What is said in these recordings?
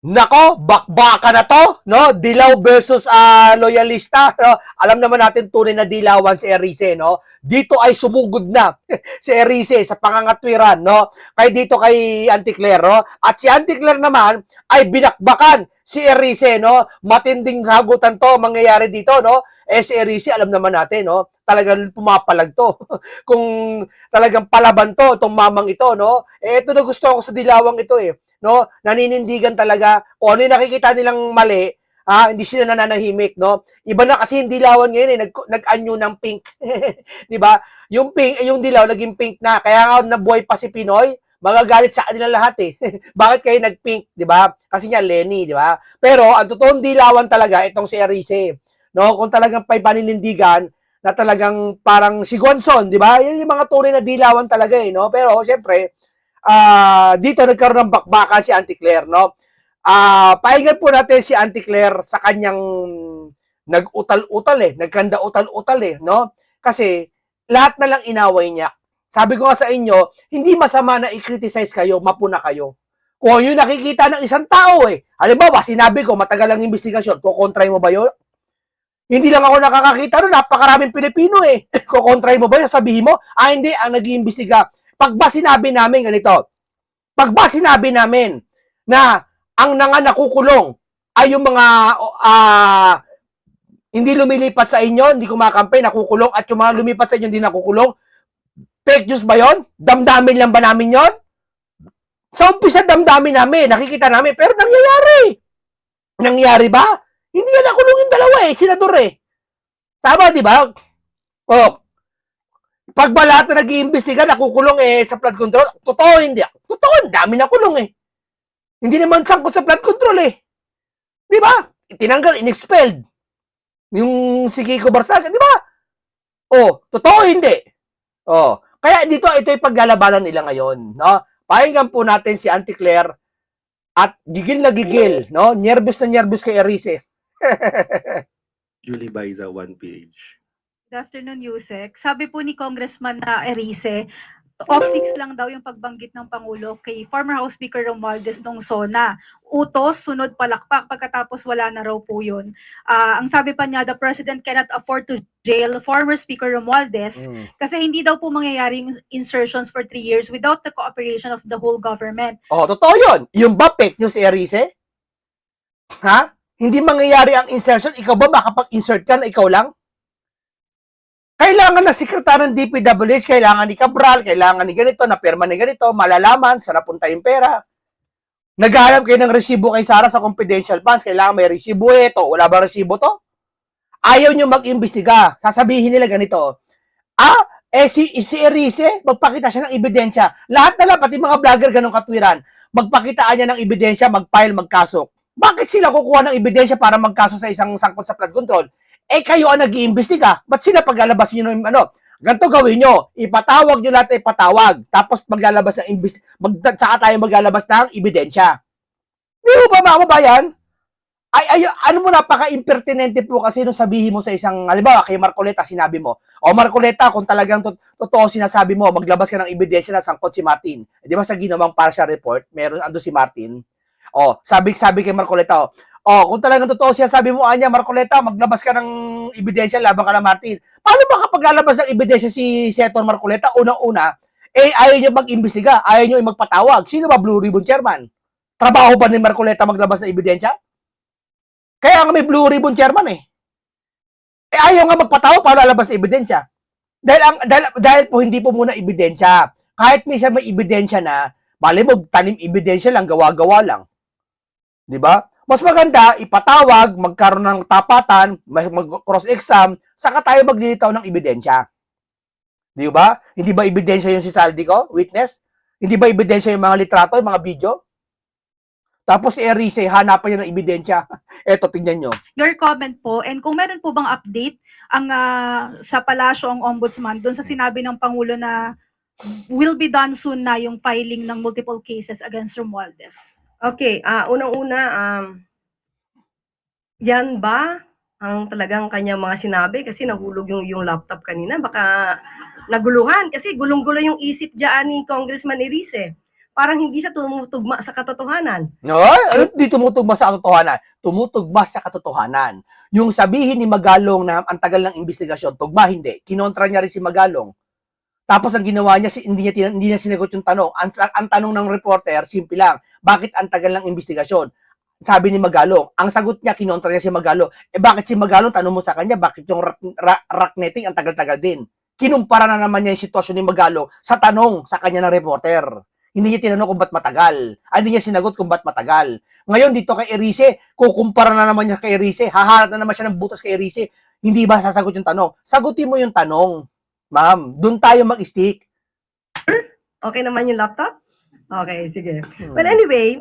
Nako, bakbaka na to, no? Dilaw versus loyalista, no? Alam naman natin tunay na dilawan si Erice, no? Dito ay sumugod na si Erice sa pangangatwiran, no? Kay dito kay Anticler, no? At si Anticler naman ay binakbakan si Erice, no? Matinding sagutan to mangyayari dito, no? Si Erice, alam naman natin, no? Talagang pumapalag to. Kung talagang palaban to, itong mamang ito, no? Ito na gusto ko sa dilawang ito, no? Naninindigan talaga kung ano yung nakikita nilang mali, hindi sila nananahimik, no? Iba na kasi yung dilawan ngayon nag-anyo ng pink. 'Di ba? Yung pink, yung dilaw naging pink na. Kaya nga nabuhay pa si Pinoy, magagalit sa kanila lahat eh. Bakit kayo nag-pink, 'di ba? Kasi nga Lenny, 'di ba? Pero ang totoong dilawan talaga itong si Erice, no? Kung talagang pay paninindigan na talagang parang si Gonson, 'di ba? Yan yung mga tunay na dilawan talaga eh, no? Pero syempre, dito nagkaroon ng bakbakan si Anticler, no? Pahingan po natin si Anticler sa kanyang nag-utal-utal nagkanda utal-utal no? Kasi lahat na lang inaway niya. Sabi ko nga sa inyo, hindi masama na i-criticize kayo, mapuna kayo. Kung yun nakikita ng isang tao halimbawa, sinabi ko, matagal ang investigasyon, kukontray mo ba yun? Hindi lang ako nakakakita nun, napakaraming Pilipino kukontray mo ba yun? Sabihin mo, hindi, ang nag-iimbestiga. Pag ba sinabi namin ganito, pag ba sinabi namin na ang nakukulong ay yung mga hindi lumilipat sa inyo, hindi kumakampi, nakukulong, at yung mga lumipat sa inyo hindi nakukulong, fake news ba yon? Damdamin lang ba namin yon? Sa umpisa damdamin namin, nakikita namin, pero nangyayari. Nangyayari ba? Hindi yan nakulong yung dalawa senador Tama, di ba? Oh, pag ba lahat na nag-iimbestiga, nakukulong sa flood control, totoo hindi. Totoo, dami nakulong Hindi naman sangkot sa flood control Di ba? Tinanggal, inexpelled. Yung si Kiko Barsaga, di ba? Totoo hindi. Kaya dito, ito yung paglalabanan nila ngayon, no? Pakinggan po natin si Auntie Claire at gigil na gigil, no? Nervous na nervous kay Erice. Julie Baiza, 1PH. Good afternoon, Yusek. Sabi po ni Congressman Erice, optics lang daw yung pagbanggit ng Pangulo kay former House Speaker Romualdez nung SONA. Utos, sunod palakpak, pagkatapos wala na raw po yun. Ang sabi pa niya, the President cannot afford to jail former Speaker Romualdez kasi hindi daw po mangyayari yung insertions for 3 years without the cooperation of the whole government. Totoo yun. Yung ba fake news, Erice? Hindi mangyayari ang insertion. Ikaw ba makapag-insert ka na ikaw lang? Kailangan na sekretary ng DPWH, kailangan ni Cabral, kailangan ni ganito, na perma ni ganito, malalaman, saan napunta yung pera. Naghahanap kayo ng resibo kay Sara sa confidential funds, kailangan may resibo wala ba resibo to? Ayaw nyo mag-imbestiga. Sasabihin nila ganito, si Erice, magpakita siya ng ebidensya. Lahat na lang, pati mga vlogger ganong katwiran, magpakitaan niya ng ebidensya, mag-file, magkaso. Bakit sila kukuha ng ebidensya para magkaso sa isang sangkot sa flood control? Kayo ang nag-iimbestiga. Ba't sila paglalabas nyo ng ganito gawin nyo, ipatawag nyo lahat ipatawag, tapos maglalabas ng saka tayo maglalabas ng ebidensya. Di mo ba mga kababayan? Ano mo, napaka-impertinente po kasi nung sabihin mo sa isang, halimbawa, kay Marcoleta, sinabi mo, Marcoleta, kung talagang totoo sinasabi mo, maglabas ka ng ebidensya na sangkot si Martin. Di ba sa ginawang partial report, meron ando si Martin. Sabi kay Marcoleta, kung talagang totoo siya, sabi mo, Marcoleta, maglabas ka ng ebidensya, laban ka na Martin. Paano ba kapag lalabas ng ebidensya si Senator Marcoleta, unang-una, ayaw niyo mag-imbestiga, ayaw niyo magpatawag. Sino ba Blue Ribbon Chairman? Trabaho ba ni Marcoleta maglabas ng ebidensya? Kaya nga may Blue Ribbon Chairman ayaw nga magpatawag para lalabas ng ebidensya. Dahil po hindi po muna ebidensya. Kahit minsan may ebidensya na, bali mo, tanim ebidensya lang, gawa-gawa lang. Di ba? Mas maganda, ipatawag, magkaroon ng tapatan, mag-cross-exam, saka tayo maglilitaw ng ebidensya. Di ba? Hindi ba ebidensya yung si Saldico, witness? Hindi ba ebidensya yung mga litrato, yung mga video? Tapos si Erice, hanapan niya ng ebidensya. Eto, tingnan nyo. Your comment po, and kung meron po bang update ang sa palasyo ang ombudsman doon sa sinabi ng Pangulo na will be done soon na yung filing ng multiple cases against Romualdez? Okay, unang-una, yan ba ang talagang kanyang mga sinabi? Kasi nahulog yung laptop kanina. Baka naguluhan kasi gulong-gulo yung isip dyan ni Congressman Erice. parang hindi siya tumutugma sa katotohanan. No? Ano di tumutugma sa katotohanan? Tumutugma sa katotohanan. Yung sabihin ni Magalong na ang tagal ng investigasyon, tugma hindi. Kinontra niya rin si Magalong. Tapos ang ginawa niya, hindi niya sinagot yung tanong. Ang tanong ng reporter, simple lang. Bakit ang tagal ng investigasyon? Sabi ni Magalong. Ang sagot niya, kinontra niya si Magalong. Bakit si Magalong? Tanong mo sa kanya, bakit yung rock netting ang tagal-tagal din? Kinumpara na naman niya yung sitwasyon ni Magalong sa tanong sa kanya ng reporter. Hindi niya tinanong kung ba't matagal. Hindi niya sinagot kung ba't matagal. Ngayon, dito kay Erice, kukumpara na naman niya kay Erice. Haharap na naman siya ng butas kay Erice. Hindi ba sasagot yung tanong? Sagutin mo yung tanong. Ma'am, doon tayo mag-stick. Okay naman yung laptop? Okay, sige. Well, anyway,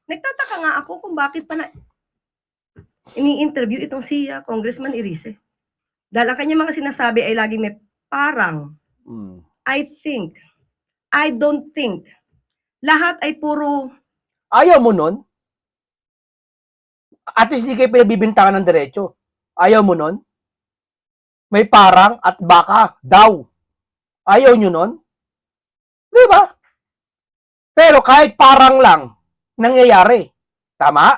nagtataka nga ako kung bakit pa na ini-interview itong si Congressman Erice. Dahil ang kanyang mga sinasabi ay laging may parang, I don't think. Lahat ay puro, Ayaw mo nun? At least di kayo pinabibintangan ng diretso. Ayaw mo nun? May parang at baka daw. Ayaw nyo nun? Di ba? Pero kahit parang lang, nangyayari. Tama?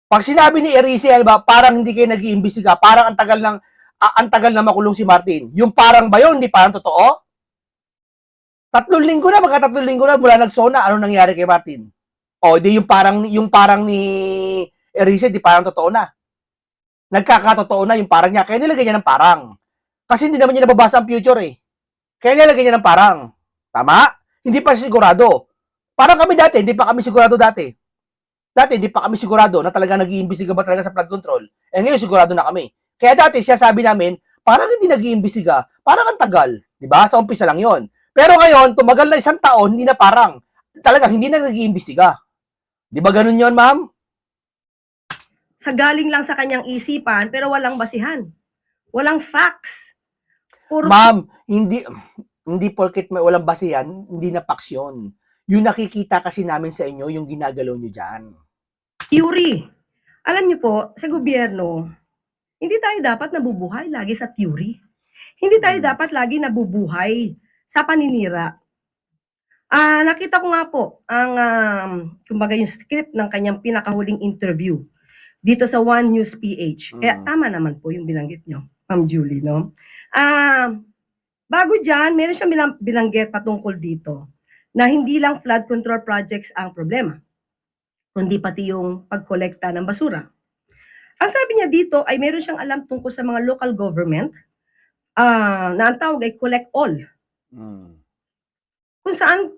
Pag sinabi ni Erice, ba, parang hindi kayo nag-iimbestiga, parang ang tagal na makulong si Martin. Yung parang ba yun? Hindi parang totoo? 3 linggo na, magka 3 linggo na mula nagsona, ano nangyari kay Martin? O, di yung parang ni Erice, di parang totoo na. Nagkakatotoo na yung parang niya. Kaya nilagay niya ng parang. Kasi hindi naman niya nababasa ang future eh. Kaya nilagay niya ng parang. Tama? Hindi pa sigurado. Parang kami dati, hindi pa kami sigurado dati. Dati, hindi pa kami sigurado na talaga nag-iimbestiga ba talaga sa flood control. Eh ngayon, sigurado na kami. Kaya dati, siya sabi namin, parang hindi nag-iimbestiga, parang ang tagal. Diba? Sa umpisa lang yon. Pero ngayon, tumagal na 1 taon, hindi na parang. Talagang hindi na nag-iimbestiga. Di ba ganun yon, ma'am? sa galing lang sa kanyang isipan, pero walang basihan. Walang facts. Puro Ma'am, hindi porket may walang basihan, hindi na paksyon. Yung nakikita kasi namin sa inyo, yung ginagalaw nyo dyan. theory. Alam niyo po, sa gobyerno, hindi tayo dapat nabubuhay lagi sa theory. Hindi tayo dapat lagi nabubuhay sa paninira. Nakita ko nga po ang kumbaga yung script ng kanyang pinakahuling interview dito sa One News PH. Kaya tama naman po yung binanggit nyo, Ma'am Julie, no? Bago dyan, meron siyang binanggit patungkol dito na hindi lang flood control projects ang problema, kundi pati yung pagkolekta ng basura. Ang sabi niya dito ay meron siyang alam tungkol sa mga local government na ang tawag ay collect all. Kung saan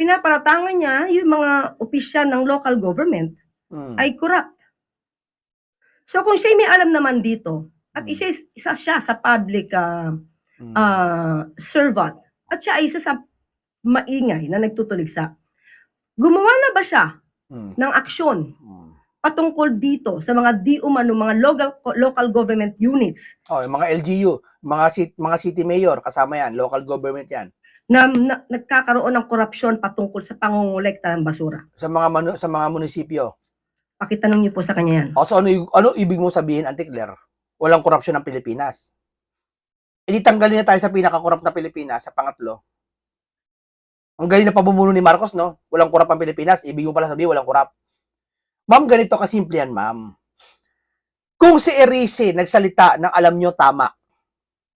pinaparatangan niya yung mga opisyal ng local government ay corrupt. So kung siya may alam naman dito at isa siya sa public servant at siya ay isa sa maingay na nagtutuligsa, gumawa na ba siya ng aksyon patungkol dito sa mga di umano mga local government units? Oh, yung mga LGU, mga city mayor, kasama yan, local government yan. Na nagkakaroon ng korupsyon patungkol sa pangongolekta ng basura. Sa mga munisipyo. Pakitanong niyo po sa kanya yan. O, so ano ibig mo sabihin, Auntie Claire? Walang korupsyon ng Pilipinas. E di tanggalin na tayo sa pinaka-korrupt na Pilipinas, sa pangatlo. Ang galing na pamumuno ni Marcos, no? Walang korrupt ang Pilipinas, ibig mo pala sabihin, walang korrupt. Ma'am, ganito kasimple yan, ma'am. Kung si Erice nagsalita ng alam nyo tama,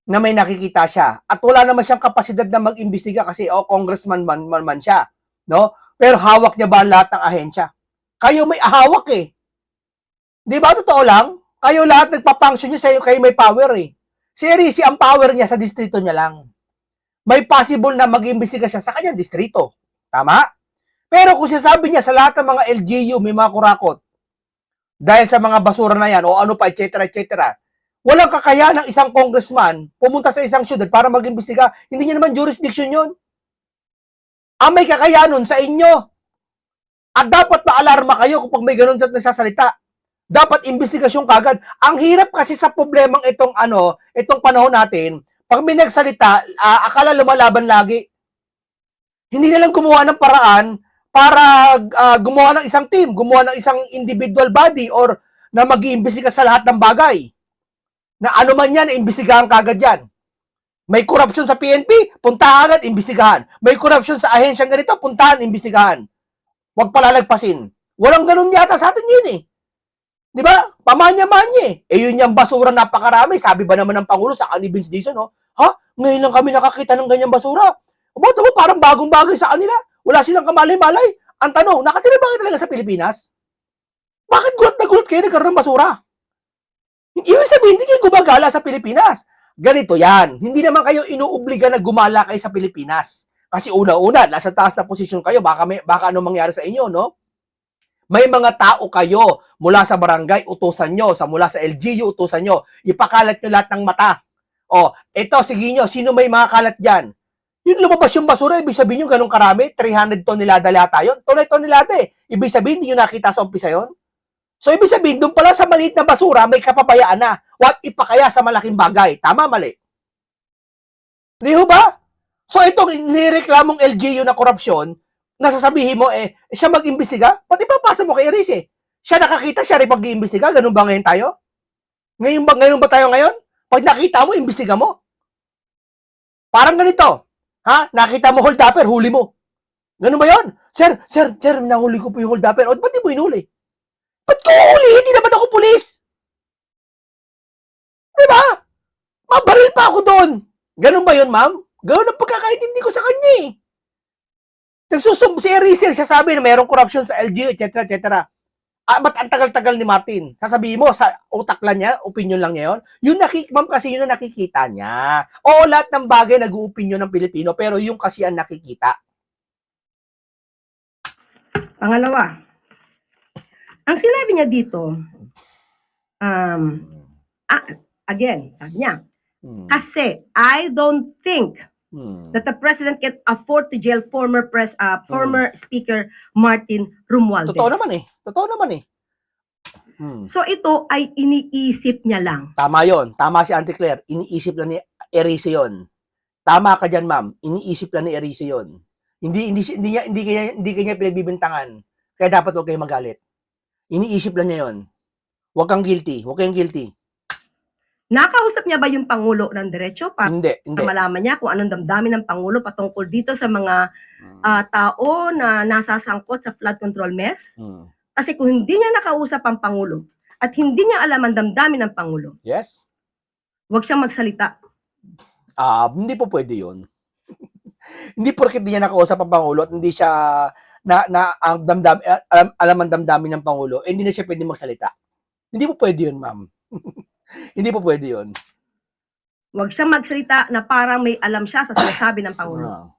na may nakikita siya, at wala naman siyang kapasidad na mag-imbestiga kasi congressman man siya, no? Pero hawak niya ba ang lahat ng ahensya? Kayo may ahawak eh. Di ba? Totoo lang? Kayo lahat nagpa-function nyo sa'yo, kayo may power eh. Si Erice, ang power niya sa distrito niya lang. May possible na mag-imbestiga siya sa kanyang distrito. Tama? Pero kung sasabi niya sa lahat ng mga LGU may mga kurakot, dahil sa mga basura na yan, o ano pa, etc., walang kakayahan ng isang congressman pumunta sa isang syudad para mag-imbestiga. Hindi niya naman jurisdiction yun. Ang may kakayahan nun sa inyo. At dapat maalarma kayo kapag may ganun nagsasalita. Dapat investigasyon kagad. Ang hirap kasi sa problemang itong panahon natin, pag may nagsalita, akala lumalaban lagi. Hindi na lang gumawa ng paraan para gumawa ng isang team, gumawa ng isang individual body or na mag-iimbestiga sa lahat ng bagay. Na ano man yan, imbestigahan kagad yan. May corruption sa PNP, puntahan agad, imbestigahan. May corruption sa ahensyang ganito, puntahan, imbestigahan. Huwag palalagpasin. Walang ganun yata sa atin yun eh. Di ba? Pamanya-manya eh. Eh yun yung basura napakarami. Sabi ba naman ng Pangulo sa kanil Vince Dizon, no? Ha? Ngayon lang kami nakakita ng ganyang basura. Aba, mo parang bagong bagay sa kanila. Wala silang kamalay-malay. Ang tanong, nakatira ba kayo talaga sa Pilipinas? Bakit gulat na gulat kayo nagkaroon ng basura? Ibig sabihin, hindi kayo gumagala sa Pilipinas. Ganito yan. Hindi naman kayo inuobliga na gumala kayo sa Pilipinas. Kasi una-una, nasa taas na posisyon kayo, baka ano mangyari sa inyo, no? May mga tao kayo mula sa barangay, utusan nyo, mula sa LGU, utusan nyo, ipakalat nyo lahat ng mata. O, eto, sige nyo, sino may mga kalat dyan? Yung lumabas yung basura, ibig sabihin nyo ganun karami, 300 tonelada yata yun. Tonelada eh. Ibig sabihin, hindi nyo nakita sa umpisa yun? So, ibig sabihin, doon pala sa maliit na basura, may kapabayaan na. What ipakaya sa malaking bagay? Tama, mali? Di ho ba? So, itong nireklamong LGU na korupsyon, nasasabihin mo, siya mag-imbestiga? Pati papasa mo kay Erice. Siya nakakita, siya rin mag-iimbestiga? Ganun ba ngayon tayo? Ngayon ba tayo ngayon? Pag nakita mo, imbestiga mo. Parang ganito. Ha? Nakita mo hold upper, huli mo. Ganun ba yon? Sir, nahuli ko po yung hold upper. O, ba't di mo inuli? Ba't ko huli? Hindi naman ako pulis. Diba? Mabaril pa ako doon. Ganun ba yun, ma'am? Ganun ang pagkakaintindi ko sa kanya eh. Si Erice, siya sabi na mayroong corruption sa LGU, etc. Ba't ang tagal-tagal ni Martin? Sasabihin mo, sa utak lang niya, opinion lang niya yun? Ma'am, kasi yun ang nakikita niya. Oo, lahat ng bagay nag-uopinion ng Pilipino, pero yung kasi ang nakikita. Pangalawa, ang sinabi niya dito, again, sabi niya, kasi I don't think that the president can afford to jail former Speaker Martin Romualdez. Totoo naman eh. So ito ay iniisip niya lang. Tama yon. Tama si Auntie Claire. Iniisip lang ni Erice yon. Tama ka dyan, ma'am. Iniisip lang ni Erice yon. Hindi kanya pinagbibintangan. Kaya dapat huwag kayong magalit. Iniisip lang niya yon. Huwag kayong guilty. Nakausap niya ba yung Pangulo ng diretso para Hindi. malaman niya kung anong damdamin ng Pangulo patungkol dito sa mga tao na nasasangkot sa flood control mess? Kasi kung hindi niya nakausap ang Pangulo at hindi niya alam ang damdamin ng Pangulo, Yes? huwag siyang magsalita. Hindi po pwede yun. Hindi porket hindi niya nakausap ang Pangulo at hindi siya alam ang damdamin ng Pangulo, hindi na siya pwede magsalita. Hindi po pwede yun, ma'am. Hindi po pwede yun. Huwag siyang magsalita na parang may alam siya sa sinasabi ng Pangulo.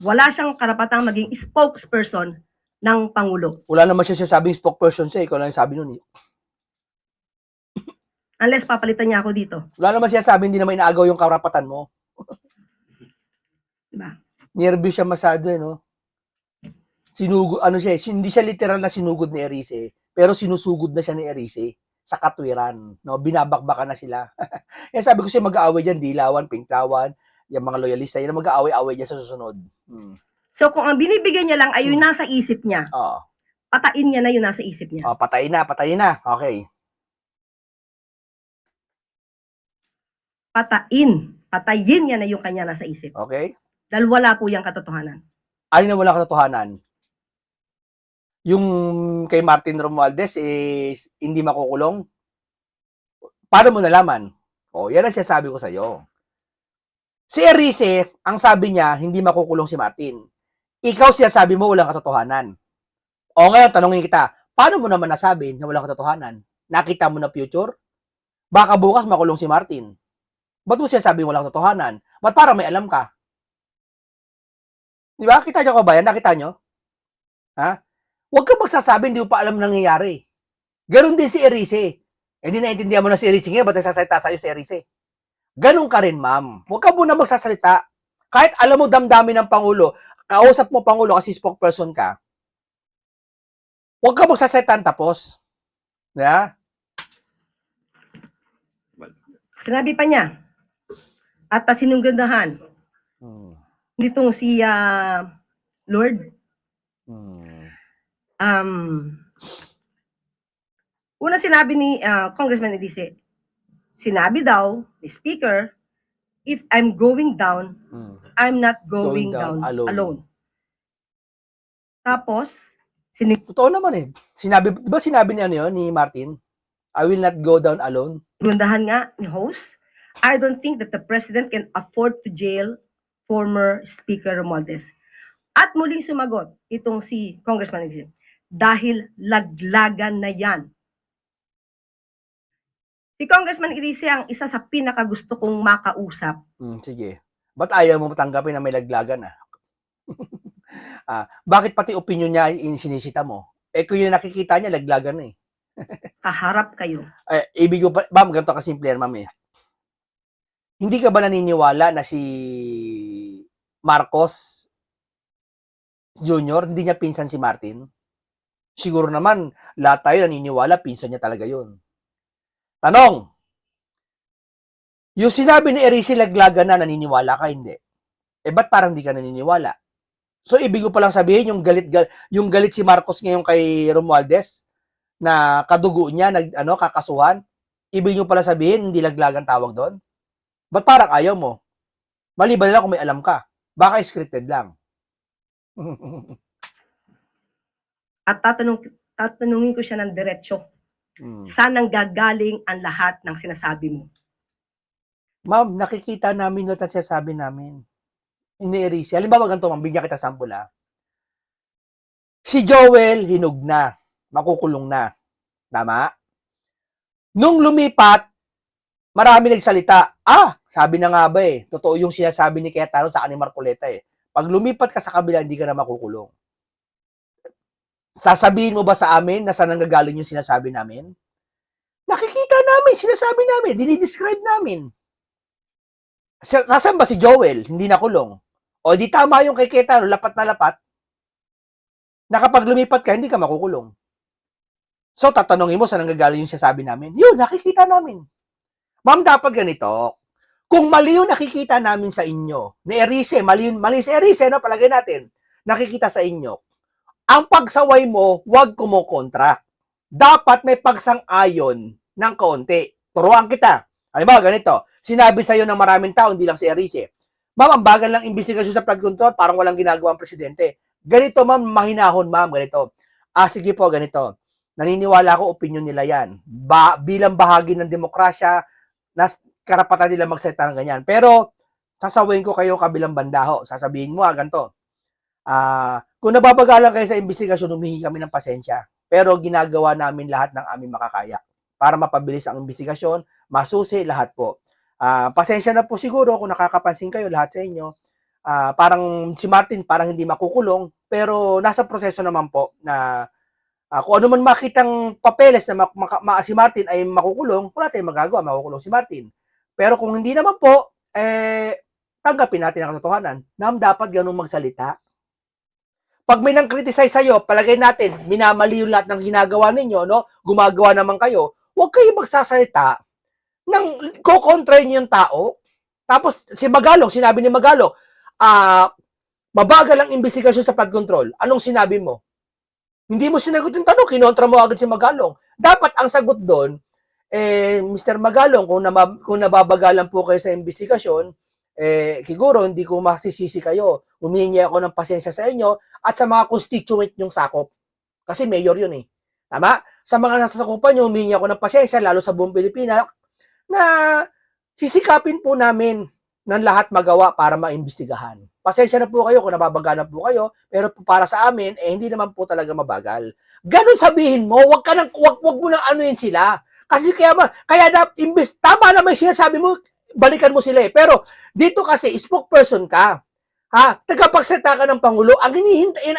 Wala siyang karapatang maging spokesperson ng Pangulo. Wala naman siya sabing spokesperson siya. Ikaw lang yung sabi nun eh. Unless papalitan niya ako dito. Wala naman siya sabi, hindi naman inaagaw yung karapatan mo. Diba? Nervous siya masyado eh, no? Hindi siya literal na sinugod ni Erice, pero sinusugod na siya ni Erice sa katwiran, no? Binabakbakan na sila. Yan sabi ko siya mag-aaway diyan, Dilawan, Pinklawan, yung mga loyalista, yan mag-aaway-aaway diyan sa susunod. So kung ang binibigyan niya lang ay yung nasa isip niya, patain niya na yung nasa isip niya. Patayin na. Okay. Patayin niya na yung kanya nasa isip. Okay. Dahil wala po yung katotohanan. Alin na wala katotohanan? Yung kay Martin Romualdez is hindi makukulong? Paano mo nalaman? Yan ang sinasabi ko sa iyo. Si Erice, ang sabi niya, hindi makukulong si Martin. Ikaw siya sabi mo walang katotohanan. Ngayon, tanongin kita, paano mo naman nasabi na walang katotohanan? Nakita mo na future? Baka bukas makulong si Martin. Ba't mo siya sabi walang katotohanan? Ba't parang may alam ka? Di ba? Kita niyo ko ba yan? Nakita niyo? Ha? Huwag kang magsasabi, hindi mo pa alam nangyayari. Ganon din si Erice. Hindi naintindihan mo na si Erice ngayon, ba't nagsasalita sa'yo si Erice? Ganon ka rin, ma'am. Huwag ka muna magsasalita. Kahit alam mo damdamin ng Pangulo, kausap mo Pangulo kasi spokesperson ka, huwag ka magsasalita tapos. Yeah? Sinabi pa niya, at sinunggandahan, nitong si Lord, una sinabi ni Congressman Edice, sinabi daw ni Speaker if I'm going down, Mm. I'm not Going going, down down, alone. alone. Tapos, Totoo naman eh. Sinabi, di ba sinabi ni ano yun, ni Martin? I will not go down alone. sigundahan nga ni host, I don't think that the president can afford to jail former Speaker Romualdez. At muling sumagot itong si Congressman Exim, dahil laglagan na yan. Si Congressman Irice ang isa sa pinakagusto kong makausap. Sige. Ba't ayaw mo tanggapin na may laglagan ah? Bakit pati opinion niya sinisita mo? Eh kung yung nakikita niya, laglagan na eh. Kaharap kayo. Ibig ko pa, ma'am, ganito kasimple yan, ma'am eh. Hindi ka ba naniniwala na si Marcos Jr., hindi niya pinsan si Martin? Siguro naman, lahat tayo naniniwala, pinsan niya talaga yun. Tanong, yung sinabi ni Erice laglagan na, naniniwala ka, hindi? Eh, ba't parang hindi ka naniniwala? So, ibig ko palang sabihin, yung galit si Marcos ngayon kay Romualdez, na kadugo niya, kakasuhan, ibig nyo pala sabihin, hindi laglagan tawag doon? Ba't parang ayaw mo? Maliban na kung may alam ka. Baka scripted lang. At tatanungin ko siya ng diretsyo. Saan ang gagaling ang lahat ng sinasabi mo? Ma'am, nakikita namin yung sinasabi namin. Ini-Erice. Halimbawa ganito, ma'am, bigyan kita sample ha. Si Joel, hinug na. Makukulong na. Tama? Nung lumipat, marami nagsalita. Sabi na nga ba eh. Totoo yung sinasabi ni Cayetano sa ni Marcoleta eh. Pag lumipat ka sa kabila, hindi ka na makukulong. Sasabihin mo ba sa amin na saan nanggagaling yung sinasabi namin? Nakikita namin, sinasabi namin, dinidescribe namin. Saan ba si Joel? Hindi nakulong. O di tama yung kay Cayetano, lapat na lapat. Na kapag lumipat ka, hindi ka makukulong. So, tatanungin mo saan nanggagaling yung sinasabi namin? Yun, nakikita namin. Ma'am, dapat ganito. Kung mali yung nakikita namin sa inyo, ni Erice, mali si Erice, no, palagay natin, nakikita sa inyo. Ang pagsaway mo, huwag kumukontra. Dapat may pagsang-ayon ng kaunti. Turuan kita. Halimbawa, ganito. Sinabi sa'yo ng maraming tao, hindi lang si Erice. Ma'am, ang bagal lang investigasyon sa flood control, parang walang ginagawa ang presidente. Ganito, ma'am, mahinahon, ma'am, ganito. Sige po, ganito. Naniniwala ko, opinion nila yan. Bilang bahagi ng demokrasya, karapatan nila magsalita ng ganyan. Pero, sasawayin ko kayo kabilang bandaho. Sasabihin mo, ganito. Kung nababagalan kayo sa investigasyon, humihingi kami ng pasensya. Pero ginagawa namin lahat ng aming makakaya para mapabilis ang investigasyon, masusi lahat po. Pasensya na po siguro kung nakakapansin kayo lahat sa inyo. Parang si Martin parang hindi makukulong, pero nasa proseso naman po na kung ano man makitang papeles na si Martin ay makukulong, wala tayong magagawa, makukulong si Martin. Pero kung hindi naman po, tanggapin natin ang katotohanan. Dapat ganun magsalita. Pag may nang criticize sa'yo, palagay natin, minamali yung lahat ng ginagawa ninyo, no? Gumagawa naman kayo, huwag kayo magsasalita nang kukontra niyo yung tao. Tapos, si Magalong, sinabi ni Magalong, mabagal ang investigasyon sa flood control. Anong sinabi mo? Hindi mo sinagot yung tanong, kinontra mo agad si Magalong. Dapat ang sagot doon, Mr. Magalong, kung nababagalan po kayo sa investigasyon, siguro hindi ko masisisi kayo. Humihingi ako ng pasensya sa inyo at sa mga constituent nyong sakop. Kasi mayor yun eh. Tama? Sa mga nasasakupan nyo, humihingi ako ng pasensya, lalo sa buong Pilipinas, na sisikapin po namin ng lahat magawa para maimbestigahan. Pasensya na po kayo kung nababagalan po kayo, pero para sa amin, hindi naman po talaga mabagal. Ganon sabihin mo, wag mo nang anuin sila. Kasi kaya tama na may sinasabi mo, balikan mo sila eh. Pero dito kasi, spokesperson ka. Tagapagsalita ka ng Pangulo, ang hinihintay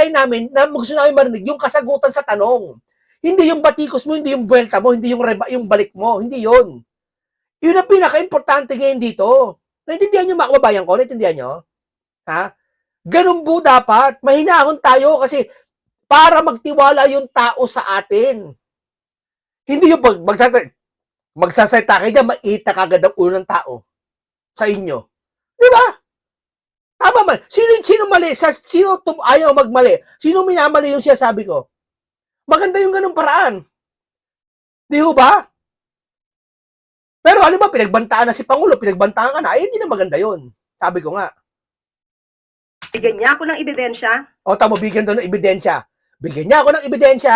namin na gusto namin marinig, yung kasagutan sa tanong. Hindi yung batikos mo, hindi yung buwelta mo, hindi yung balik mo, hindi yun. Yun ang pinaka-importante ngayon dito. Naintindihan nyo, mga kababayan ko? Naintindihan nyo? Ganun po dapat. Mahinahon tayo kasi para magtiwala yung tao sa atin. Hindi yung magsasalita kayo dyan, maita kagad ang ulo ng tao sa inyo. Di ba? Tama man. Sino mali? Sino ayaw magmali? Sino minamali yung sinasabi ko? Maganda yung ganung paraan. Di ba? Pero halimbawa, pinagbantaan na si Pangulo, pinagbantaan ka na, ay hindi na maganda yun. Sabi ko nga. Bigyan niya ako ng ebidensya, O tamo, bigyan daw ng ebidensya. Bigyan niya ako ng ebidensya.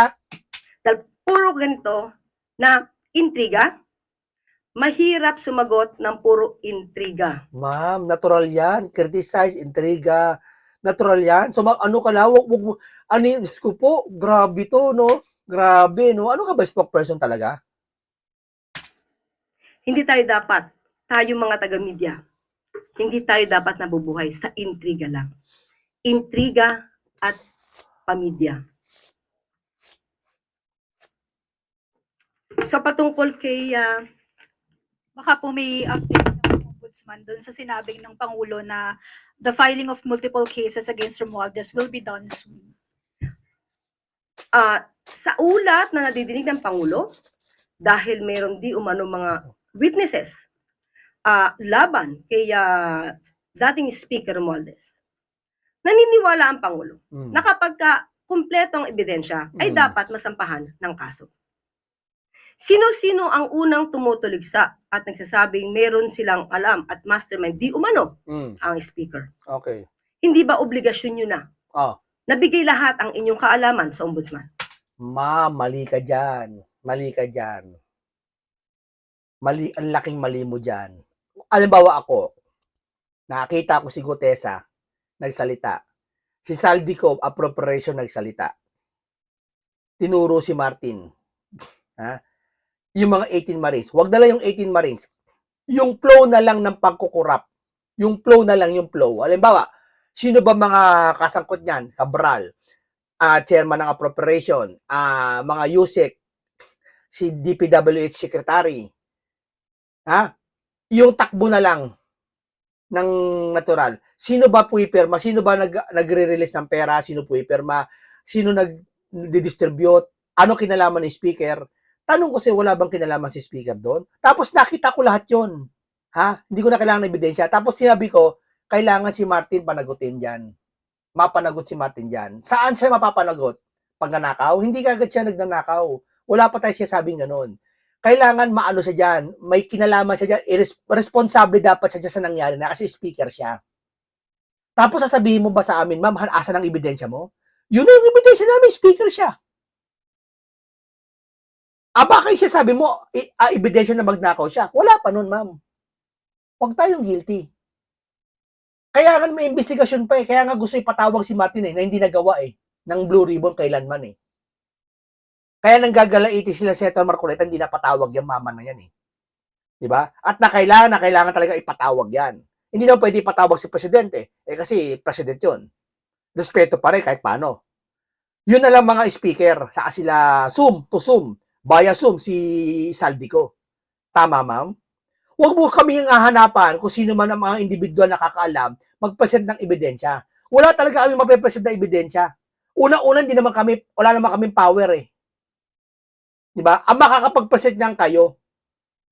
dahil puro ganito na intriga, mahirap sumagot ng puro intriga. Ma'am, natural yan. Criticize, intriga. Natural yan. So, ano ka lang, ano yun, Diyos ko po, grabe to, no? Grabe, no? Ano ka ba, spokesperson talaga? Hindi tayo mga taga-media, hindi tayo dapat nabubuhay sa intriga lang. Intriga at pamilya. So patungkol kay Baka po may update ng Ombudsman doon sa sinabing ng Pangulo na the filing of multiple cases against Romualdez will be done soon. sa ulat na nadidinig ng Pangulo, dahil meron di umano mga witnesses laban kay dating Speaker Romualdez, naniniwala ang Pangulo na kapag kumpletong ebidensya ay dapat masampahan ng kaso. Sino-sino ang unang tumutuligsa at nagsasabing meron silang alam at mastermind di umano ang Speaker? Okay. Hindi ba obligasyon nyo na Oh. nabigay lahat ang inyong kaalaman sa Ombudsman? Ma'am, mali ka dyan. Mali ka dyan. Mali, ang laking mali mo dyan. Alimbawa ako, nakakita ko si Gutesa, nagsalita. Si Saldico, appropriation, nagsalita. Tinuro si Martin. Ha? Yung mga 18 Marines. Wag na lang yung 18 Marines. Yung flow na lang ng pagkukurap. Yung flow na lang yung flow. Halimbawa, sino ba mga kasangkot niyan? Cabral, chairman ng appropriation, mga USEC, si DPWH secretary. Ha? Yung takbo na lang ng natural. Sino ba puipirma? Sino ba nagre-release ng pera? Sino puipirma? Sino nag-distribute? Ano kinalaman ni speaker? Tanong ko wala bang kinalaman si speaker doon? Tapos nakita ko lahat yon. Ha? Hindi ko na kailangan ng ebidensya. Tapos sinabi ko, kailangan si Martin panagutin dyan. Mapanagot si Martin dyan. Saan siya mapapanagot? Pag nanakaw? Hindi kagad siya nagnanakaw. Wala pa tayo siya sabing ganun. Kailangan maano siya dyan. May kinalaman siya dyan. Responsable dapat siya dyan sa nangyari na kasi speaker siya. Tapos sasabihin mo ba sa amin, ma'am, asan ang ebidensya mo? Yun na yung ebidensya namin, speaker siya. Bakit siya sabi mo, ebidensya na magnakaw siya? Wala pa nun, ma'am. Huwag tayong guilty. Kaya nga may investigasyon pa eh. Kaya nga gusto ipatawag si Martin na hindi nagawa ng Blue Ribbon kailanman eh. Kaya nang gagalaiti sila Senator Marcoleta, hindi napatawag yung mama na yan eh. Diba? At kailangan talaga ipatawag yan. Hindi daw pwede ipatawag si Presidente. Kasi President yun. Respeto pa rin kahit paano. Yun na lang mga speaker. Saka sila Zoom to Zoom. Via Zoom si Saldico. Tama, ma'am? Huwag mo kami yung hahanapan kung sino man ang mga individual na nakakaalam mag-present ng ebidensya. Wala talaga kami mape-present na ebidensya. Unang-una, wala naman kaming power eh. Diba? Ang makakapag-present niyan kayo.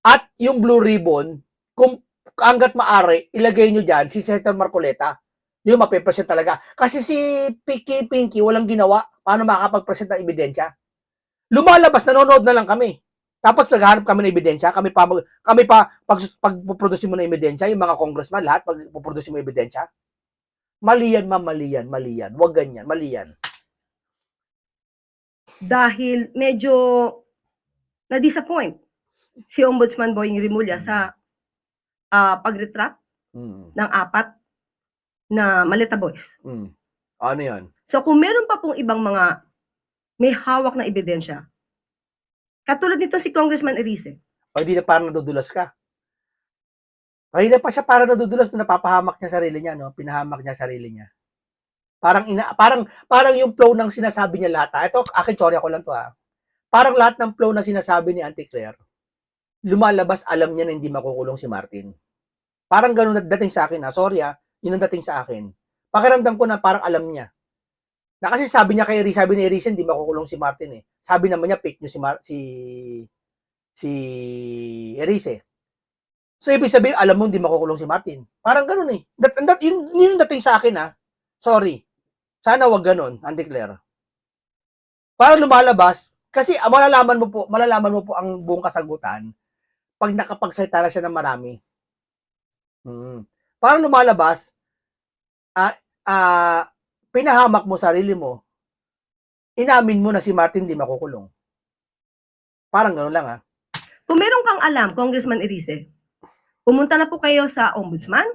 At yung Blue Ribbon, kung hanggat maaari, ilagay nyo dyan si Senator Marcoleta. Yung mape-present talaga. Kasi si Pinky walang ginawa. Paano makakapag-present ng ebidensya? Lumalabas, nanonood na lang kami. Tapos naghahanap kami ng ebidensya, kami pa pag-produce mo ng ebidensya, yung mga congressman, lahat pag-produce mo ng ebidensya. Mali yan, ma'am, mali yan. Huwag ganyan, mali yan. Dahil medyo na-disappoint si Ombudsman Boying Rimulya sa pag-retract ng 4 na Maleta Boys. Ano yan? So kung meron pa pong ibang mga may hawak na ebidensya, katulad nito si Congressman Erice. O hindi na parang nadudulas ka. Kanina pa siya parang nadudulas na napapahamak niya sarili niya, no? Pinahamak niya sarili niya. Parang yung flow ng sinasabi niya lahat. Ito, akin, sorry ako lang to ha. Parang lahat ng flow na sinasabi ni Auntie Claire, lumalabas, alam niya na hindi makukulong si Martin. Parang ganun dating sa akin ha. Sorry ha. Yun ang dating sa akin. Pakiramdam ko na parang alam niya. Na kasi sabi niya sabi ni Erice, hindi makukulong si Martin eh. Sabi naman niya, fake news si Erice. So, ibig sabihin, alam mo, hindi makukulong si Martin. Parang ganun eh. Yun dating sa akin ha. Sorry. Sana wag ganun, Auntie Claire. Parang lumalabas, kasi malalaman mo po ang buong kasagutan pag nakapagsalita na siya ng marami. Parang lumalabas, pinahamak mo sarili mo, inamin mo na si Martin di makukulong. Parang gano'n lang, Kung meron kang alam, Congressman Erice, pumunta na po kayo sa ombudsman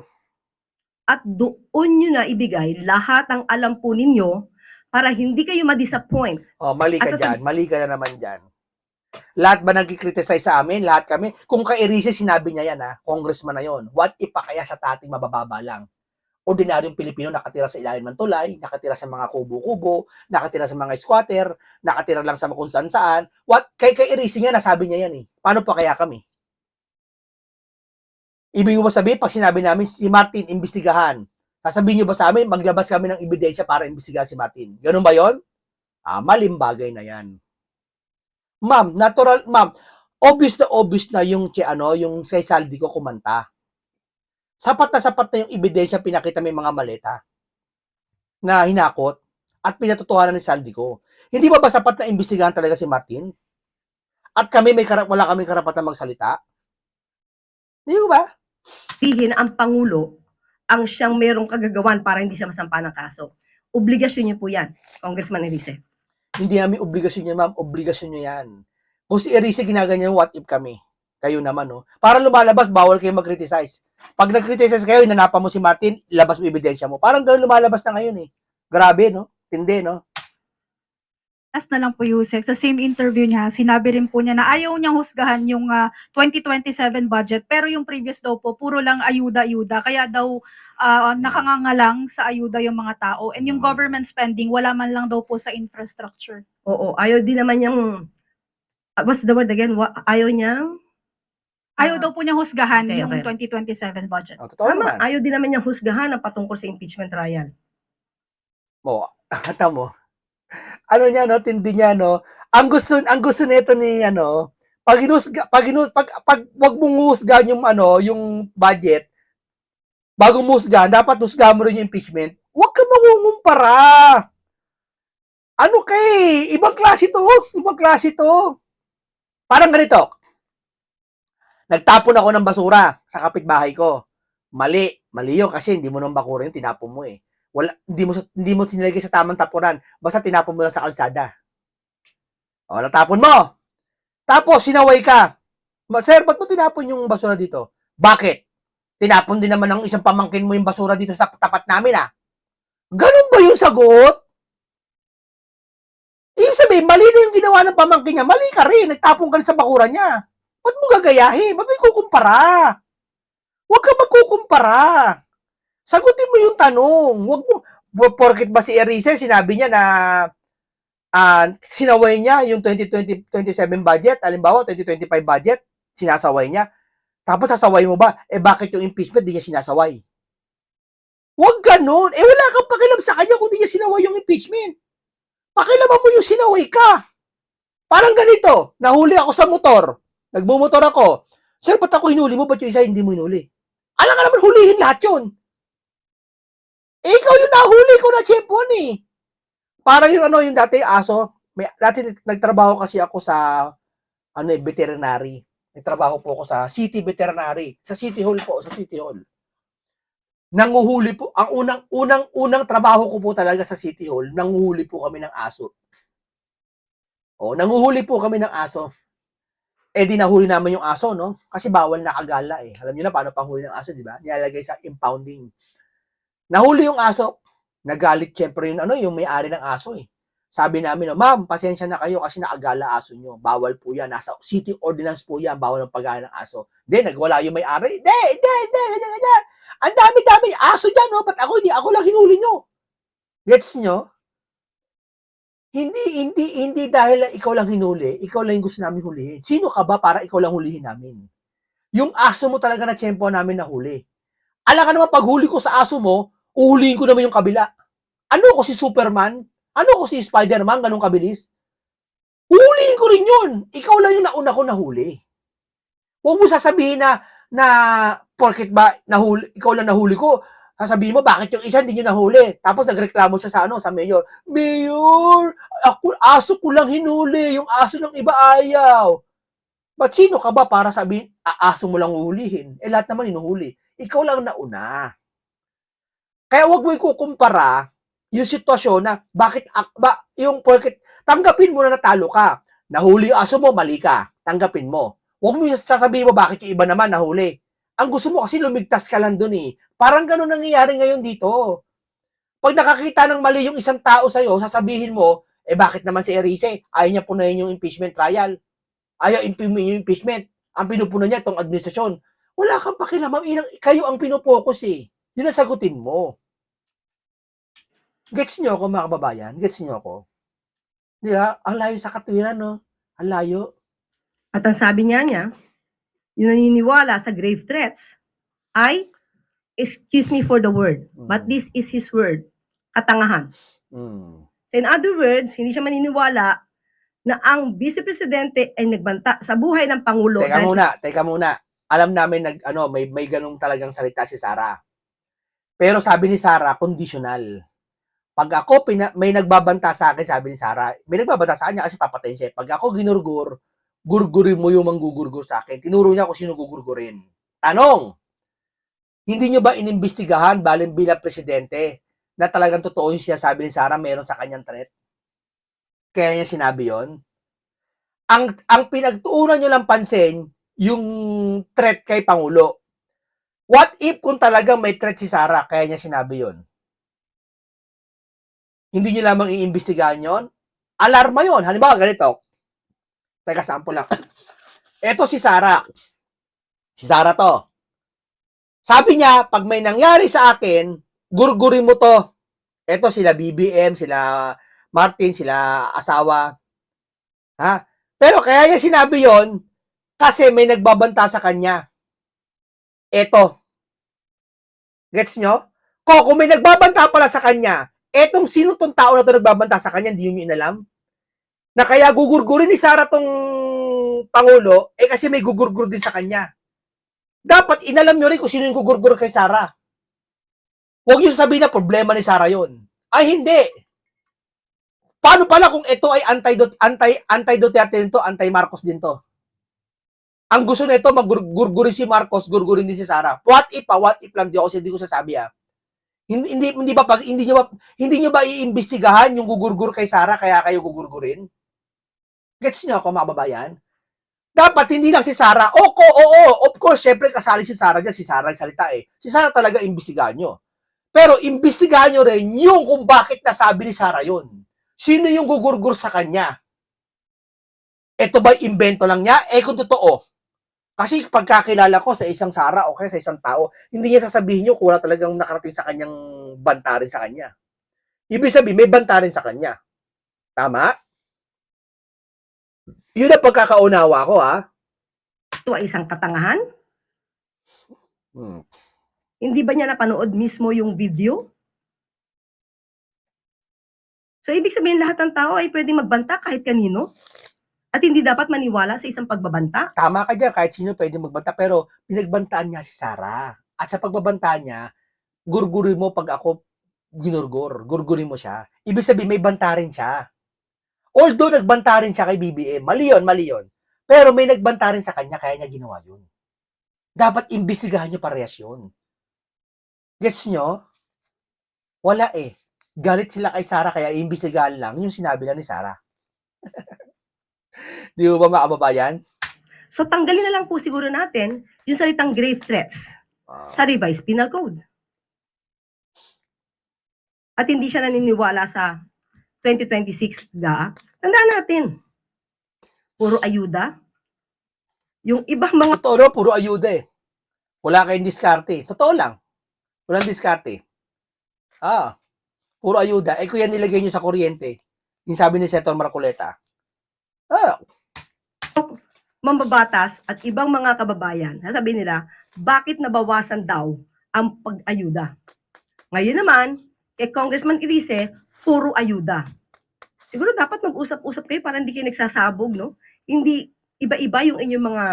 at doon nyo na ibigay lahat ng alam po ninyo para hindi kayo ma-disappoint. Mali ka At dyan. Mali ka na naman dyan. Lahat ba nag-criticize sa amin? Lahat kami? Kung kay Erice, sinabi niya yan, congressman na yon. What if pa kaya sa tating mabababa lang? Ordinaryong Pilipino nakatira sa ilalim ng tulay, nakatira sa mga kubo-kubo, nakatira sa mga squatter, nakatira lang sa kung saan-saan. Kay Erice niya, nasabi niya yan eh. Paano pa kaya kami? Ibig mo sabihin, pag sinabi namin, si Martin, imbestigahan. Sasabihin niyo ba sa amin, maglabas kami ng ebidensya para imbestigahan si Martin? Ganun ba yon? Maling bagay na yan. Ma'am, obvious na yung yung kay Saldi ko kumanta. Sapat na yung ebidensya pinakita may mga maleta na hinakot at pinatutuhanan ni Saldi ko. Hindi ba sapat na imbestigahan talaga si Martin? At kami wala kaming karapatan magsalita? Hindi ba? Sabihin ang Pangulo ang siyang merong kagagawan para hindi siya masampa ng kaso. Obligasyon niyo po yan, Congressman Erice. Hindi namin obligasyon niya, ma'am. Obligasyon niyo yan. Kung si Erice ginaganyan, what if kami? Kayo naman, no? Para lumalabas, bawal kayo mag-criticize. Pag nag-criticize kayo, inanapan mo si Martin, ilabas mo ebidensya mo. Parang gano'n lumalabas na ngayon, eh. Grabe, no? Tindi, no? Last na lang po, Yusek, sa same interview niya, sinabi rin po niya na ayaw niyang husgahan yung 2027 budget, pero yung previous daw po, puro lang ayuda-ayuda, kaya daw nakangangalang sa ayuda yung mga tao. And yung government spending, wala man lang daw po sa infrastructure. Oo, ayaw din naman niyang, what's the word again? Ayaw niyang? Ayaw daw po niyang husgahan Okay, yung okay. 2027 budget. Totoo naman. Ayaw din naman niyang husgahan ang patungkol sa impeachment trial. Ata mo. Ano niya, no? Tindi niya, no? Ang gusto nito ni, pag wag mong husgahan yung, yung budget, bago mo husgahan, dapat husgahan mo rin yung impeachment. Huwag ka mangungumpara. Ibang klase to. Parang ganito. Nagtapon ako ng basura sa kapitbahay ko. Mali yun kasi hindi mo nang bakuran, tinapon mo eh. Hindi mo tinilagay sa tamang tapunan. Basta tinapon mo lang sa kalsada. Natapon mo. Tapos, sinaway ka. Sir, ba't mo tinapon yung basura dito? Bakit? Tinapon din naman ng isang pamangkin mo yung basura dito sa tapat namin, Ganun ba yung sagot? Ibig sabihin, mali na yung ginawa ng pamangkin niya. Mali ka rin. Nagtapon ka rin sa bakuran niya. Ba't mo gagayahin? Ba't mo ikukumpara? Huwag ka magkukumpara. Sagutin mo yung tanong. Huwag mo, porket ba si Erice, sinabi niya na sinaway niya yung 2027 budget, halimbawa 2025 budget, sinasaway niya. Tapos sasaway mo ba? Bakit yung impeachment di niya sinasaway? Huwag ganun. Wala kang pakialam sa kanya kung di niya sinaway yung impeachment. Pakialaman mo yung sinaway ka. Parang ganito, nahuli ako sa motor. Nagmumotor ako. Sir, ba't ako hinuli mo? Ba't yung isa hindi mo hinuli? Alam ka naman hulihin lahat yun. Ikaw yung nahuli ko na champion eh. Parang yung dati aso. Dati nagtrabaho kasi ako sa veterinary. Nagtrabaho po ako sa city veterinary. Sa City Hall po, sa City Hall. Nanguhuli po, ang unang trabaho ko po talaga sa City Hall, nanguhuli po kami ng aso. Nanguhuli po kami ng aso. Di nahuli namin yung aso, no? Kasi bawal na kagala eh. Alam niyo na paano panghuli ng aso, di ba? Nilalagay sa impounding. Nahuli yung aso. Nagalit syempre yung may-ari ng aso eh. Sabi namin, ma'am, pasensya na kayo kasi nakagala aso nyo. Bawal po yan. Nasa city ordinance po yan. Bawal ang pagkain ng aso. Nagwala yung may-ari. Ganyan. Ang dami-dami aso dyan, no? Ba't ako lang hinuli nyo? Gets nyo? Hindi dahil ikaw lang hinuli, ikaw lang yung gusto namin hulihin. Sino ka ba para ikaw lang hulihin namin? Yung aso mo talaga na tiyempo namin nahuli. Alam ka naman, pag huli ko sa aso mo, uhulihin ko naman yung kabila. Ano ko si Superman? Ano ko si Spider-Man? Ganun kabilis? Uhulihin ko rin yun. Ikaw lang yung nauna ko nahuli. Huwag mo sasabihin na porket ba ikaw lang nahuli ko, sasabihin mo, bakit yung isa hindi nyo nahuli? Tapos nagreklamo siya sa mayor. Mayor, aso ko lang hinuli. Yung aso ng iba ayaw. Ba't sino ka ba para sabihin, aaso mo lang uhulihin? Eh, lahat naman inuhuli. Ikaw lang nauna. Kaya wag mo ikukumpara yung sitwasyon na yung porket, tanggapin mo na natalo ka. Nahuli yung aso mo, mali ka. Tanggapin mo. Huwag mo sasabihin mo bakit yung iba naman nahuli. Ang gusto mo kasi lumigtas ka lang dun eh. Parang ganun nangyayari ngayon dito. Pag nakakita ng mali yung isang tao sa'yo, sasabihin mo, eh bakit naman si Erice? Ayaw niya punayin yung impeachment trial. Ayaw yung impeachment. Ang pinupuno niya itong administrasyon. Wala kang pakialam. Kayo ang pinupokus eh. Yun ang sagutin mo. Gets nyo ako mga kababayan? Gets nyo ako? Di ba? Ang layo sa katwiran, no? Ang layo. At ang sabi niya, yung naniniwala sa grave threats ay, excuse me for the word, but this is his word, katangahan. So in other words, hindi siya maniniwala na ang Vice Presidente ay nagbanta sa buhay ng Pangulo. Teka muna. Alam namin may ganung talagang salita si Sara. Pero sabi ni Sara, conditional. Pag ako, may nagbabanta sa akin, sabi ni Sara, may nagbabanta sa kanya kasi papatayin siya. Pag ako ginurgur, gurgurin mo yung manggugurgur sa akin. Tinuro niya kung sino gugurgurin. Tanong, hindi nyo ba inimbestigahan bilang presidente na talagang totoo yung sinasabi ni Sara meron sa kanyang threat? Kaya niya sinabi yon. Ang pinagtuunan nyo lang pansin, yung threat kay Pangulo. What if kung talagang may threat si Sara, kaya niya sinabi yon? Hindi nyo lamang iimbestigahan yon? Alarma yon. Halimbawa, ganito. Teka, sample lang. Ito si Sara. Si Sara to. Sabi niya, pag may nangyari sa akin, gurgurin mo to. Ito sila BBM, sila Martin, sila asawa. Ha? Pero kaya niya sinabi yon kasi may nagbabanta sa kanya. Ito. Gets nyo? Kung may nagbabanta pala sa kanya, etong sino tong tao na to nagbabanta sa kanya, hindi nyo inalam? Na kaya gugurgurin ni Sara tong Pangulo, kasi may gugurgur din sa kanya. Dapat inalam nyo rin kung sino yung gugurgur kay Sara. Huwag nyo sabihin na problema ni Sara yon. Ay, hindi. Paano pala kung ito ay anti-Duterte din to, anti-Marcos din to? Ang gusto nito maggurgurin si Marcos, gurgurin din si Sara. What if lang, hindi ko sasabi ah. Hindi nyo ba iimbestigahan yung gugurgur kay Sara kaya kayo gugurgurin? Gets nyo ako mga kababayan? Dapat hindi lang si Sara. Oo, of course, syempre kasali si Sara dyan. Si Sara yung salita eh. Si Sara talaga imbestigahan nyo. Pero imbestigahan nyo rin yung kung bakit nasabi ni Sara yun. Sino yung gugurgur sa kanya? Ito ba invento lang niya? Kung totoo. Kasi pagkakilala ko sa isang Sara o kaya sa isang tao, hindi niya sasabihin nyo kung wala talagang nakarating sa kanyang banta rin sa kanya. Ibig sabihin, may banta rin sa kanya. Tama? Yun ang pagkakaunawa ko, ha? Ito ay isang katangahan? Hindi ba niya napanood mismo yung video? So, ibig sabihin lahat ng tao ay pwedeng magbanta kahit kanino? At hindi dapat maniwala sa isang pagbabanta? Tama ka dyan, kahit sino pwede magbanta, pero pinagbantaan niya si Sara. At sa pagbabanta niya, gurgurin mo pag ako ginurgur. Gurgurin mo siya. Ibig sabihin, may banta rin siya. Although nagbanta rin siya kay BBM, mali yun. Pero may nagbanta rin sa kanya, kaya niya ginawa yun. Dapat imbestigahan nyo parehas yun. Gets nyo? Wala eh. Galit sila kay Sara, kaya imbestigahan lang yung sinabi lang ni Sara. Di ba mga kababayan? So, tanggalin na lang po siguro natin yung salitang grave threats sa revised penal code. At hindi siya naniniwala sa 2026 GA. Tandaan natin, puro ayuda. Yung ibang mga... Totoo no, puro ayuda eh. Wala kayong diskarte. Totoo lang. Walang diskarte. Puro ayuda. Kung yan nilagay nyo sa kuryente, yung sabi ni Senator Marcoleta, mambabatas at ibang mga kababayan, sasabihin nila, bakit nabawasan daw ang pag-ayuda? Ngayon naman, kay Congressman Erice, puro ayuda. Siguro dapat mag-usap-usap kayo para hindi kayo nagsasabog, no? Hindi iba-iba yung inyong mga...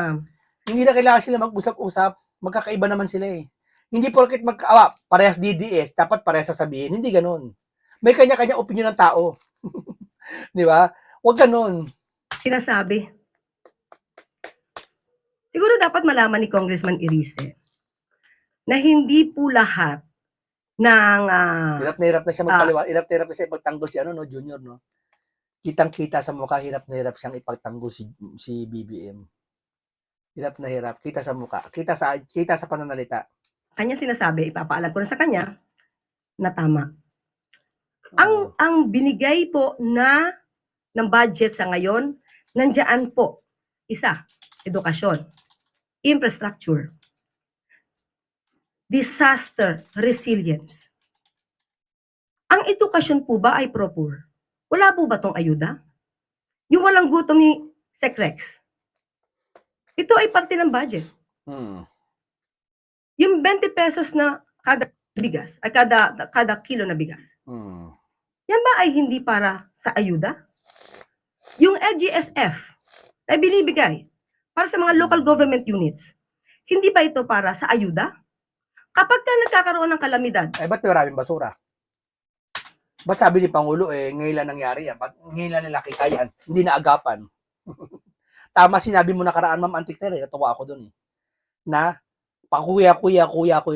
Hindi na kailangan sila mag-usap-usap. Magkakaiba naman sila eh. Hindi porket parehas DDS, dapat parehas sasabihin. Hindi ganun. May kanya-kanya opinion ng tao. Di ba? Huwag ganun. sinasabi. siguro dapat malaman ni Congressman Irice na hindi po lahat ng Hirap na siya magpaliwanag, hirap na hirap na siya ipagtanggol si Junior, no? Kitang-kita sa mukha, hirap na hirap siyang ipagtanggol si BBM. Hirap na hirap, kita sa mukha, kita sa pananalita. kanya sinasabi, ipapaalam ko na sa kanya na tama. Oo. Ang binigay po ng budget sa ngayon, nandiyan po, isa, edukasyon, infrastructure, disaster resilience. Ang edukasyon po ba ay proper? Wala po ba tong ayuda? Yung walang gutom ni Secrex. Ito ay parte ng budget. Yung 20 pesos na kada bigas, ay kada kilo na bigas. Yan ba ay hindi para sa ayuda? Yung LGSF ay binibigay para sa mga local government units. Hindi ba ito para sa ayuda? Kapag ka nagkakaroon ng kalamidad, Ba't may maraming basura? Ba't sabi ni Pangulo, ngayon lang nangyari yan? Ba't ngayon lang nila kita yan? Hindi na agapan. Tama sinabi mo nakaraan, Ma'am Antikner, natuwa ako dun na pakuya-kuya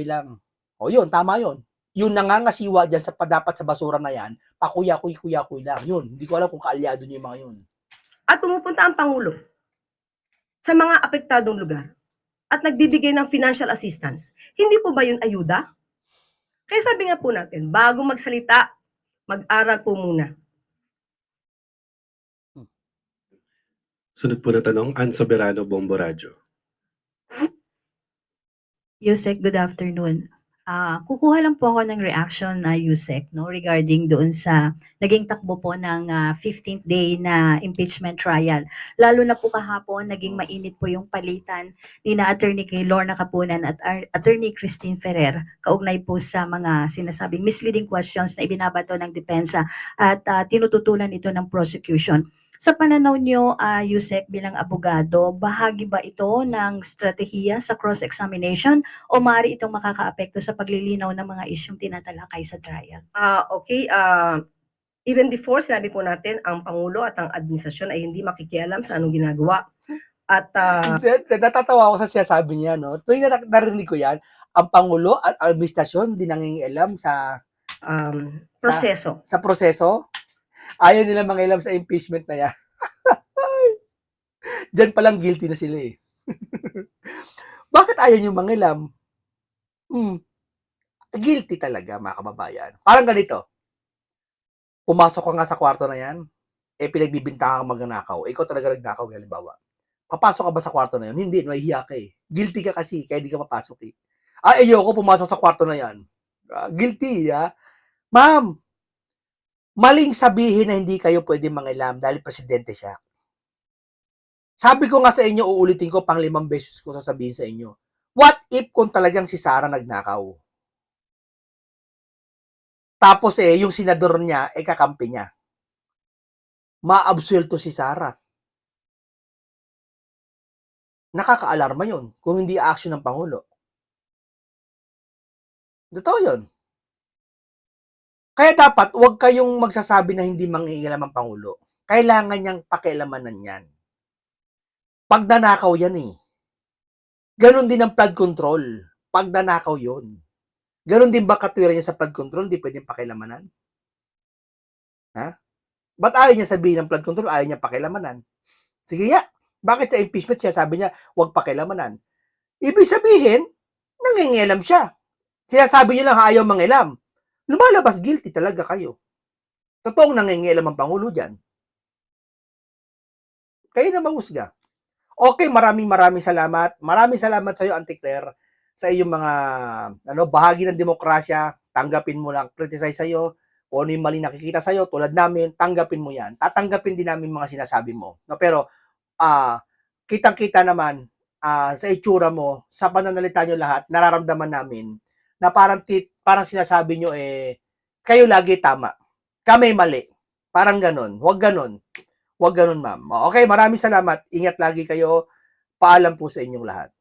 lang. O yun, tama yun. Yung nangangasiwa dyan dapat sa basura na yan, pakuya-kuya lang. Yun, hindi ko alam kung kaalyado niyo yung mga yun. at pumupunta ang Pangulo sa mga apektadong lugar at nagbibigay ng financial assistance, hindi po ba yun ayuda? Kaya sabi nga po natin, bago magsalita, mag-aral po muna. Sunod po na tanong, Ann Soberano, Bombo Radyo. Yusek, good afternoon. Kukuha lang po ako ng reaction na Yusek, no, regarding doon sa naging takbo po ng 15th day na impeachment trial. Lalo na po kahapon, naging mainit po yung palitan ni na Attorney Lorna Capunan at Attorney Christine Ferrer, kaugnay po sa mga sinasabing misleading questions na ibinabato ng depensa at tinututulan ito ng prosecution. Sa pananaw nyo, Yusek, bilang abogado, bahagi ba ito ng strategiya sa cross-examination o maaari itong makakaapekto sa paglilinaw ng mga isyong tinatalakay sa trial? Okay, even before, sinabi po natin, ang Pangulo at ang administrasyon ay hindi makikialam sa anong ginagawa. At Natatawa ako sa sinasabi niya, no? Tuwing narinig ko yan, ang Pangulo at administrasyon di nangingialam sa proseso. sa proseso. Ayaw nila mangialam sa impeachment na yan. Diyan palang guilty na sila eh. Bakit ayaw nyo mangialam? Guilty talaga, mga kababayan. Parang ganito. Pumasok ka nga sa kwarto na yan, pinagbibintangan ka magnanakaw. Ikaw talaga nagnakaw, halimbawa. Papasok ka ba sa kwarto na yan? Hindi, nahihiya ka eh. Guilty ka kasi, kaya di ka papasok eh. Ayoko pumasok sa kwarto na yan. Guilty, ha? Ma'am, maling sabihin na hindi kayo pwede mangialam dahil presidente siya. Sabi ko nga sa inyo, uulitin ko, pang 5 beses ko sasabihin sa inyo. What if kung talagang si Sara nagnakaw? Tapos yung senador niya, kakampi niya. Ma-absuelto si Sara. Nakaka-alarma yun kung hindi action ng Pangulo. Totoo yun. Kaya dapat, huwag kayong magsasabi na hindi mangingialam ang Pangulo. Kailangan niyang pakialamanan yan. Pag nanakaw yan eh. Ganon din ang flood control. Pag nanakaw yun. Ganon din ba katwiran niya sa flood control? Di pwedeng pakialamanan? Ha? Ba't ayaw niya sabihin ng flood control? Ayaw niya pakialamanan? Sige ya. Bakit sa impeachment siya sabi niya, huwag pakialamanan? Ibig sabihin, nangingialam siya. Sinasabi niya lang ayaw mangialam. Lumalabas guilty talaga kayo. Totoong nangingialam ang Pangulo dyan. Kayo na mahusga. Okay, maraming salamat. Maraming salamat sa iyo, Auntie Claire, sa iyong mga bahagi ng demokrasya. Tanggapin mo lang, criticize sa iyo. Kung ano yung mali nakikita sa iyo, tulad namin, tanggapin mo yan. Tatanggapin din namin mga sinasabi mo. No, pero, kitang-kita naman sa itsura mo, sa pananalita nyo lahat, nararamdaman namin na parang sinasabi nyo kayo lagi tama. Kami mali. Parang ganon. Huwag ganon. Huwag ganon, ma'am. Okay, maraming salamat. Ingat lagi kayo. Paalam po sa inyong lahat.